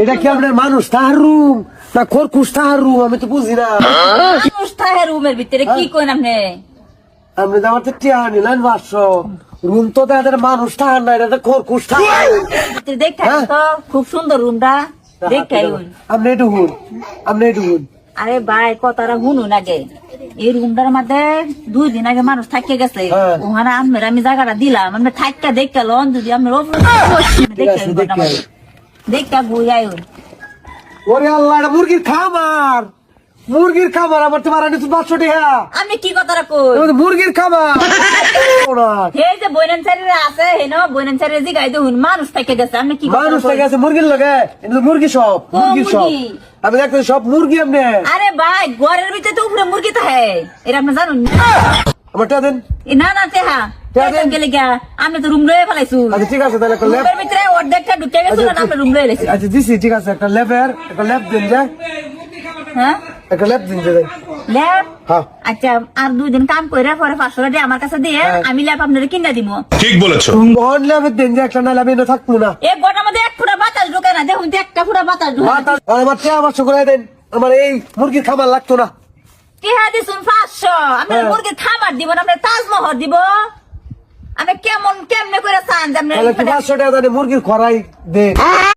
এটা কি আপনার মানুষ তাহার রুম না খরকুশ তাহার রুম আমি তো বুঝি না। মানুষ থাকে রুমের ভিতরে কি কইন আপনি? আপনি তো আমার টিয়া নিলেন 500 রুম তো তাদের মানুষ তাহার না, এটা তো খরকুশ তাহার। ভিতরে দেখা তো খুব সুন্দর রুমটা দেখাই হই। আপনি একটু হুন, আপনি একটু হুন। আরে ভাই কথাটা শুনুন আগে। এই রুমটার মধ্যে 2 দিন আগে মানুষ থাকিয়ে গেছে। হ্যাঁ। ওখানে আমি জায়গাটা দিলাম, আমি থাকতে দেখলাম যদি আমি দেখা বই আইন। ওরে আল্লাহ, এটা মুরগির খামার, মুরগির খামার। আমার তো মারা নিচ্ছি 500 টাকা। আমি কি কথাটা কই? এটা তো মুরগির খামার। এই যে বইনেন সাইডে আছে হেন বইনেন সাইডে জিগাই দেখুন মানুষ থেকে গেছে। আপনি কি মানুষ কথা থেকে আছে মুরগির লগে, এটা তো মুরগি সব, মুরগির সব। মুরগি। আমি দেখতেছি সব মুরগি। আপনি আরে ভাই ঘরের ভিতরে তো উপরে মুরগি থাকে, এটা আপনি জানুন না? আমার টাকা দেন। না না তেহা টেহা দেন। গেলে গা আমি তো রুম লয়ে ফেলাইছু। আচ্ছা ঠিক আছে, তাহলে একটা ল্যাব। রুমের ভিতরে অর্ধেকটা ঢুকে গেছে না, আমরা রুম লয়ে লাইছি। আচ্ছা দিছি, ঠিক আছে, একটা ল্যাবের একটা ল্যাব দিন যে, হ্যাঁ একটা ল্যাব দিন যে। ল্যাব। হ্যাঁ আচ্ছা আর 2 দিন কাম কইরা পরে 500 টাকা দিয়ে আমার কাছে দিয়ে হ্যাঁ। আমি ল্যাব আপনারে কিনা দিমু। ঠিক বলেছো। বহন ল্যাবের দিন যে, একটা না ল্যাবে না থাকবো না। এই গোটার মধ্যে এক ফুটা বাতাস ঢোকে না, দেখুন তো একটা ফুটা বাতাস ঢোকে না। আমার টাকা 500 করে দেন, আমার এই মুরগির খাবার লাগতো না। টিহা দিছুন 500, আমরা হ্যাঁ। মুরগির খাবার দিব না, আমরা তাজমহল দিব। আমি কেমনে করে চান যে তাহলে আমরা 500 টাকা মুরগির খরাই দে।